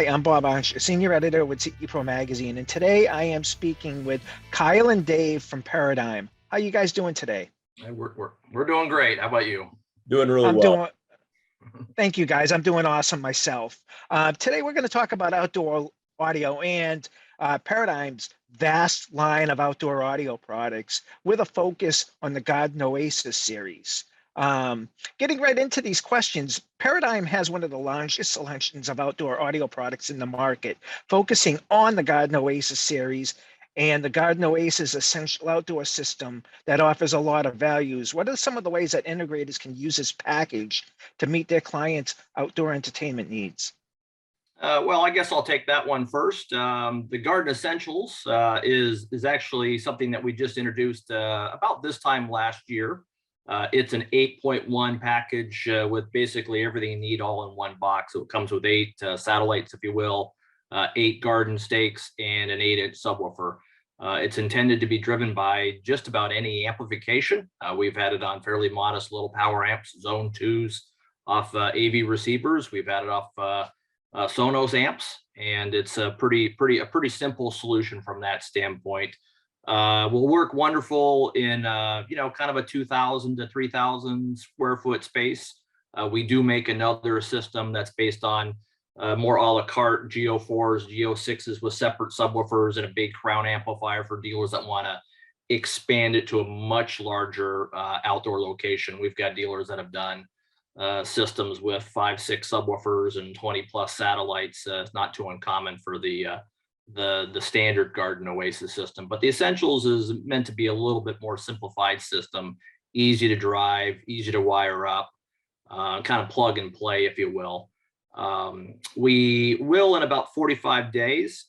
Hi, I'm Bob Anch, Senior Editor with CE Pro Magazine, and today I am speaking with Kyle and Dave from Paradigm. How you guys doing today? Hey, we're doing great. How about you? Doing really I'm well. doing, thank you guys. I'm doing awesome myself. Today we're going to talk about outdoor audio and Paradigm's vast line of outdoor audio products with a focus on the Garden Oasis series. Getting right into these questions, Paradigm has one of the largest selections of outdoor audio products in the market, focusing on the Garden Oasis series and the Garden Oasis Essential Outdoor System that offers a lot of values. What are some of the ways that integrators can use this package to meet their clients' outdoor entertainment needs? Well, I guess I'll take that one first. The Garden Essentials is actually something that we just introduced about this time last year. It's an 8.1 package with basically everything you need all in one box. So it comes with 8 satellites, if you will, 8 garden stakes, and an 8-inch subwoofer. It's intended to be driven by just about any amplification. We've had it on fairly modest little power amps, zone 2s off AV receivers. We've had it off Sonos amps, and it's a pretty simple solution from that standpoint. Will work wonderful in kind of a 2,000 to 3,000 square foot space. We do make another system that's based on more a la carte Geo4s, Geo6s with separate subwoofers and a big crown amplifier for dealers that want to expand it to a much larger outdoor location. We've got dealers that have done systems with 5-6 subwoofers and 20 plus satellites. It's not too uncommon for the standard Garden Oasis system, but the Essentials is meant to be a little bit more simplified system, easy to drive, easy to wire up, kind of plug and play, if you will. We will, in about 45 days,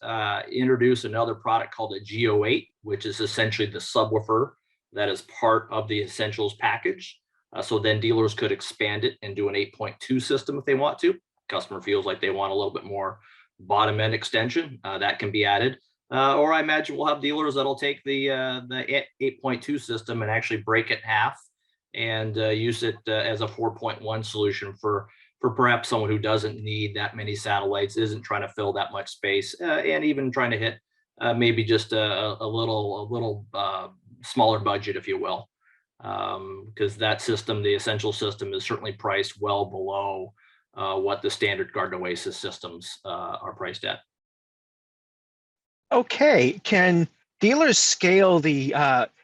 introduce another product called a Geo 8, which is essentially the subwoofer that is part of the Essentials package. So then dealers could expand it and do an 8.2 system if they want to. Customer feels like they want a little bit more bottom end extension, that can be added. Or I imagine we'll have dealers that'll take the 8.2 system and actually break it in half and use it as a 4.1 solution for perhaps someone who doesn't need that many satellites, isn't trying to fill that much space, and even trying to hit maybe just a little smaller budget, if you will. Because that system, the Essential system, is certainly priced well below what the standard Garden Oasis systems are priced at. Okay, can dealers scale the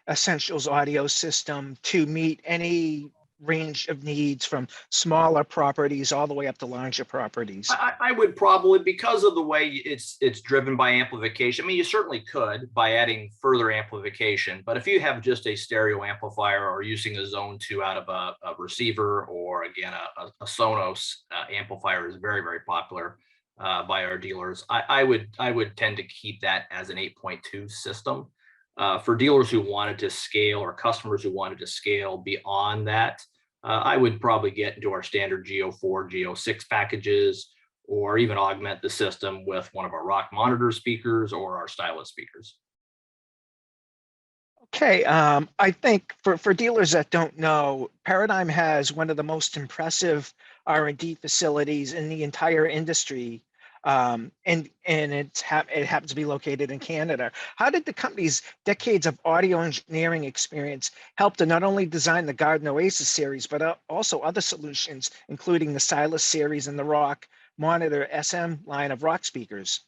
Essentials audio system to meet any range of needs from smaller properties all the way up to larger properties? I would probably, because of the way it's driven by amplification. I mean, you certainly could by adding further amplification, but if you have just a stereo amplifier or using a zone 2 out of a receiver, or again a Sonos amplifier is very popular by our dealers. I would tend to keep that as an 8.2 system. For dealers who wanted to scale, or customers who wanted to scale beyond that, I would probably get into our standard Geo4, Geo6 packages, or even augment the system with one of our Rock monitor speakers or our stylus speakers. Okay, I think for dealers that don't know, Paradigm has one of the most impressive R&D facilities in the entire industry, and it happens to be located in Canada. How did the company's decades of audio engineering experience help to not only design the Garden Oasis series, but also other solutions, including the Stylus series and the Rock Monitor SM line of Rock speakers?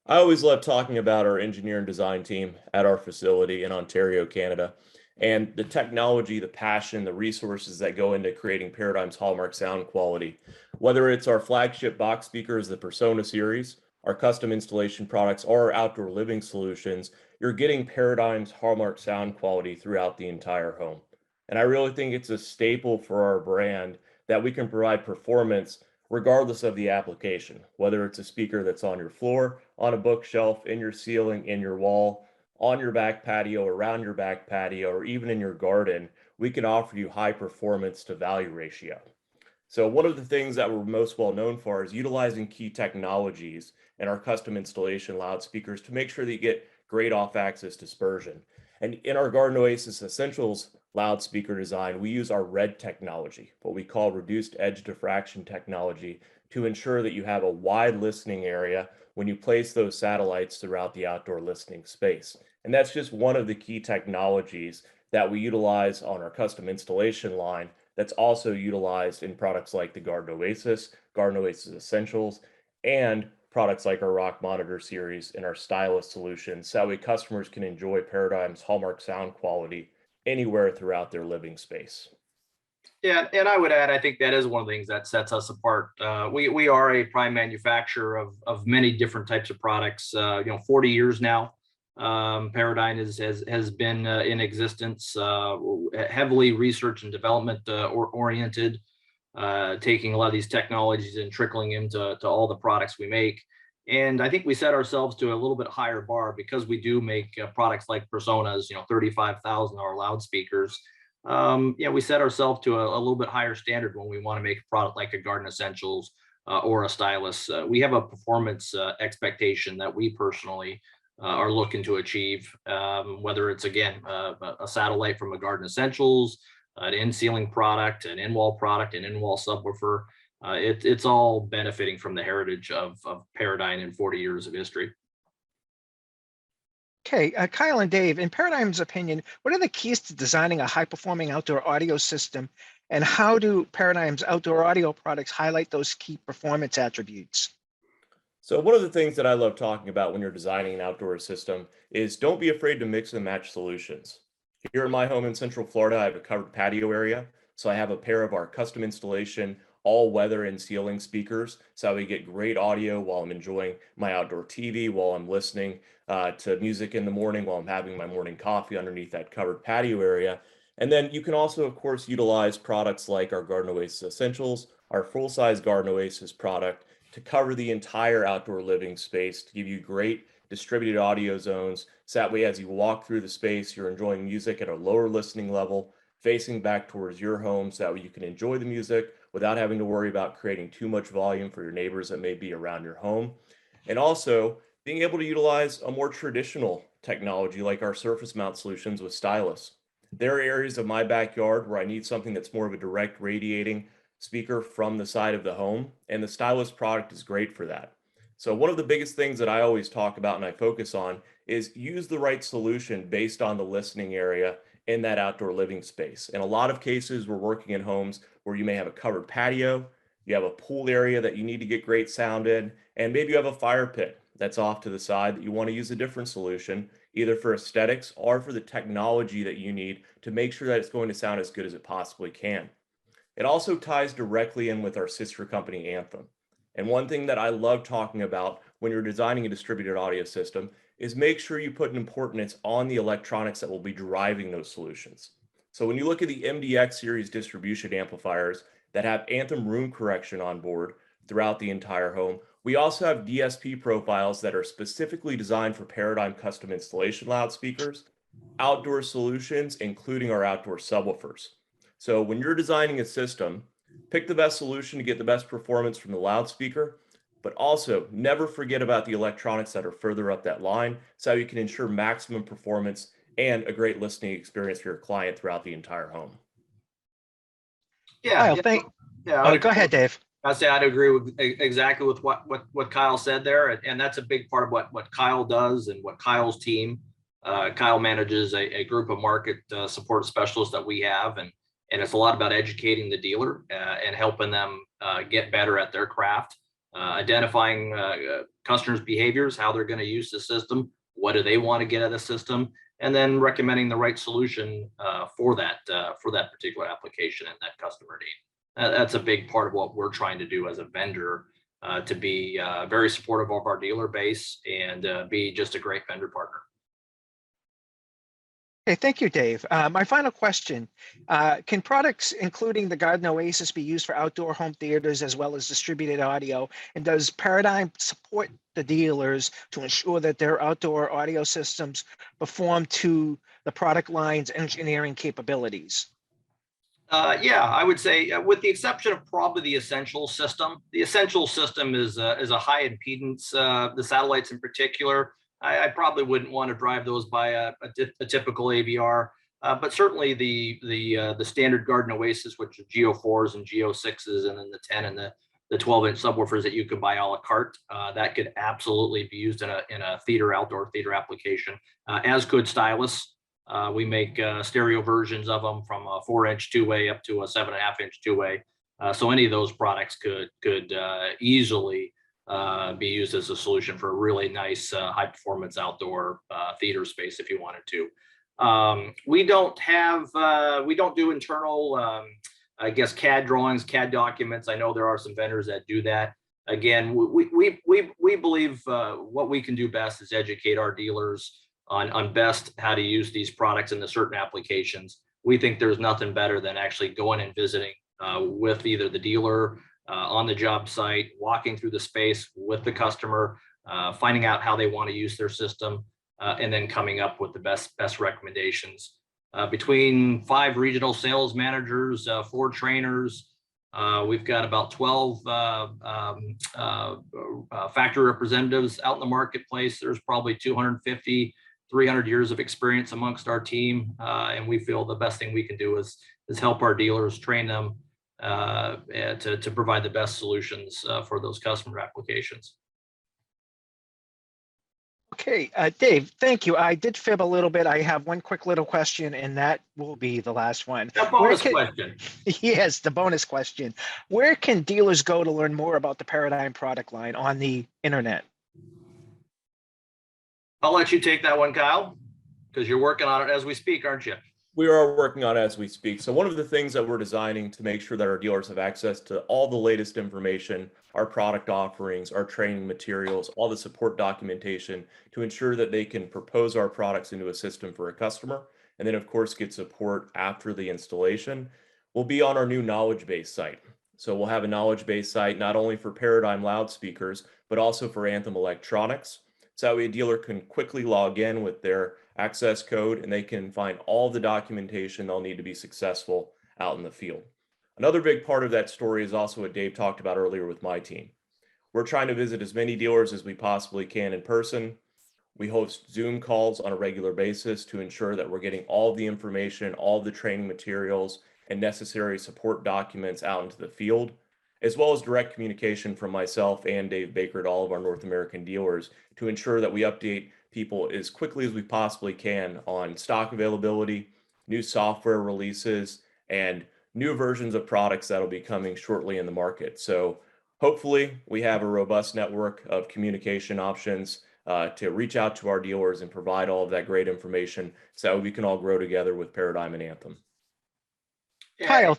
I always love talking about our engineer and design team at our facility in Ontario, Canada, and the technology, the passion, the resources that go into creating Paradigm's hallmark sound quality. Whether it's our flagship box speakers, the Persona series, our custom installation products, or our outdoor living solutions, you're getting Paradigm's hallmark sound quality throughout the entire home. And I really think it's a staple for our brand that we can provide performance regardless of the application, whether it's a speaker that's on your floor, on a bookshelf, in your ceiling, in your wall, on your back patio, around your back patio, or even in your garden. We can offer you high performance to value ratio. So one of the things that we're most well known for is utilizing key technologies in our custom installation loudspeakers to make sure that you get great off-axis dispersion. And in our Garden Oasis Essentials loudspeaker design, we use our RED technology, what we call reduced edge diffraction technology, to ensure that you have a wide listening area when you place those satellites throughout the outdoor listening space. And that's just one of the key technologies that we utilize on our custom installation line that's also utilized in products like the Garden Oasis Essentials, and products like our Rock Monitor series and our Stylus solutions, so that way customers can enjoy Paradigm's hallmark sound quality anywhere throughout their living space. Yeah, and I would add, I think that is one of the things that sets us apart. We are a prime manufacturer of many different types of products. 40 years now. Paradigm has been in existence, heavily research and development oriented, taking a lot of these technologies and trickling into all the products we make. And I think we set ourselves to a little bit higher bar because we do make products like Personas, $35,000 loudspeakers. We set ourselves to a little bit higher standard when we want to make a product like a Garden Essentials or a Stylus. We have a performance expectation that we personally are looking to achieve, whether it's, again, a satellite from a Garden Essentials, an in-ceiling product, an in-wall product, an in-wall subwoofer. It's all benefiting from the heritage of Paradigm and 40 years of history. Okay, Kyle and Dave, in Paradigm's opinion, what are the keys to designing a high-performing outdoor audio system, and how do Paradigm's outdoor audio products highlight those key performance attributes? So one of the things that I love talking about when you're designing an outdoor system is don't be afraid to mix and match solutions. Here in my home in Central Florida, I have a covered patio area. So I have a pair of our custom installation all weather and ceiling speakers. So we get great audio while I'm enjoying my outdoor TV, while I'm listening to music in the morning, while I'm having my morning coffee underneath that covered patio area. And then you can also, of course, utilize products like our Garden Oasis Essentials, our full-size Garden Oasis product, to cover the entire outdoor living space, to give you great distributed audio zones. So that way, as you walk through the space, you're enjoying music at a lower listening level, facing back towards your home, so that way you can enjoy the music without having to worry about creating too much volume for your neighbors that may be around your home. And also being able to utilize a more traditional technology like our surface mount solutions with Stylus. There are areas of my backyard where I need something that's more of a direct radiating speaker from the side of the home, and the Stylus product is great for that. So one of the biggest things that I always talk about and I focus on is use the right solution based on the listening area in that outdoor living space. In a lot of cases, we're working in homes where you may have a covered patio, you have a pool area that you need to get great sound in, and maybe you have a fire pit that's off to the side that you want to use a different solution, either for aesthetics or for the technology that you need to make sure that it's going to sound as good as it possibly can. It also ties directly in with our sister company, Anthem. And one thing that I love talking about when you're designing a distributed audio system is make sure you put an importance on the electronics that will be driving those solutions. So when you look at the MDX series distribution amplifiers that have Anthem room correction on board throughout the entire home, we also have DSP profiles that are specifically designed for Paradigm custom installation loudspeakers, outdoor solutions, including our outdoor subwoofers. So when you're designing a system, pick the best solution to get the best performance from the loudspeaker, but also never forget about the electronics that are further up that line, so you can ensure maximum performance and a great listening experience for your client throughout the entire home. Yeah, Go ahead, Dave. I'd agree with exactly with what Kyle said there, and that's a big part of what Kyle does and what Kyle's team. Kyle manages a group of market support specialists that we have, and it's a lot about educating the dealer and helping them get better at their craft, identifying customers' behaviors, how they're going to use the system, what do they want to get out of the system, and then recommending the right solution for that particular application and that customer need. That's a big part of what we're trying to do as a vendor, to be very supportive of our dealer base and be just a great vendor partner. Okay, thank you, Dave. My final question, can products including the Garden Oasis be used for outdoor home theaters as well as distributed audio? And does Paradigm support the dealers to ensure that their outdoor audio systems perform to the product line's engineering capabilities? Yeah, I would say, with the exception of probably the Essentials system. The Essentials system is a high impedance. The satellites in particular, I probably wouldn't want to drive those by a typical AVR, but certainly the standard Garden Oasis, which are Geo 4s and Geo 6s, and then the 10 and the 12-inch subwoofers that you can buy a la carte. That could absolutely be used in a outdoor theater application, as could stylists. We make stereo versions of them from a 4-inch two-way up to a 7.5-inch two-way. So any of those products could easily be used as a solution for a really nice high performance outdoor theater space if you wanted to. We don't do internal, I guess, CAD drawings, CAD documents. I know there are some vendors that do that. Again, we believe what we can do best is educate our dealers on best how to use these products in the certain applications. We think there's nothing better than actually going and visiting with either the dealer on the job site, walking through the space with the customer, finding out how they want to use their system, and then coming up with the best recommendations. Between 5 regional sales managers, 4 trainers, we've got about 12 factory representatives out in the marketplace. There's probably 250, 300 years of experience amongst our team, and we feel the best thing we can do is help our dealers, train them to provide the best solutions for those customer applications. Okay, Dave, thank you. I did fib a little bit. I have one quick little question, and that will be the last one. A bonus question. Yes, the bonus question. Where can dealers go to learn more about the Paradigm product line on the internet? I'll let you take that one, Kyle, because you're working on it as we speak, aren't you? We are working on it as we speak. So one of the things that we're designing to make sure that our dealers have access to all the latest information, our product offerings, our training materials, all the support documentation to ensure that they can propose our products into a system for a customer. And then of course get support after the installation will be on our new knowledge base site. So we'll have a knowledge base site not only for Paradigm loudspeakers, but also for Anthem electronics. So that way a dealer can quickly log in with their access code and they can find all the documentation they'll need to be successful out in the field. Another big part of that story is also what Dave talked about earlier with my team. We're trying to visit as many dealers as we possibly can in person. We host Zoom calls on a regular basis to ensure that we're getting all of the information, all of the training materials, and necessary support documents out into the field, as well as direct communication from myself and Dave Baker to all of our North American dealers to ensure that we update people as quickly as we possibly can on stock availability, new software releases, and new versions of products that'll be coming shortly in the market. So hopefully we have a robust network of communication options to reach out to our dealers and provide all of that great information so that we can all grow together with Paradigm and Anthem. Kyle,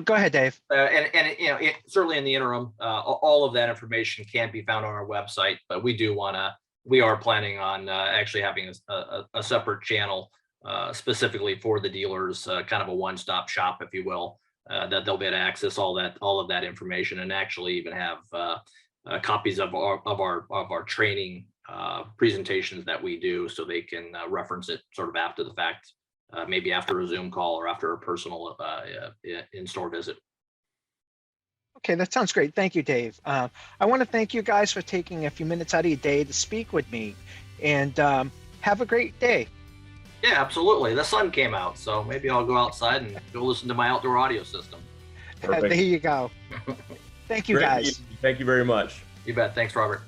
go ahead, Dave. And you know, certainly in the interim, all of that information can be found on our website, but we are planning on actually having a separate channel specifically for the dealers, kind of a one-stop shop, if you will, that they'll be able to access all of that information and actually even have copies of our training presentations that we do, so they can reference it sort of after the fact, maybe after a Zoom call or after a personal in-store visit. Okay, that sounds great. Thank you, Dave. I want to thank you guys for taking a few minutes out of your day to speak with me, and have a great day. Yeah, absolutely. The sun came out, so maybe I'll go outside and go listen to my outdoor audio system. There you go. Thank you, guys. Thank you very much. You bet. Thanks, Robert.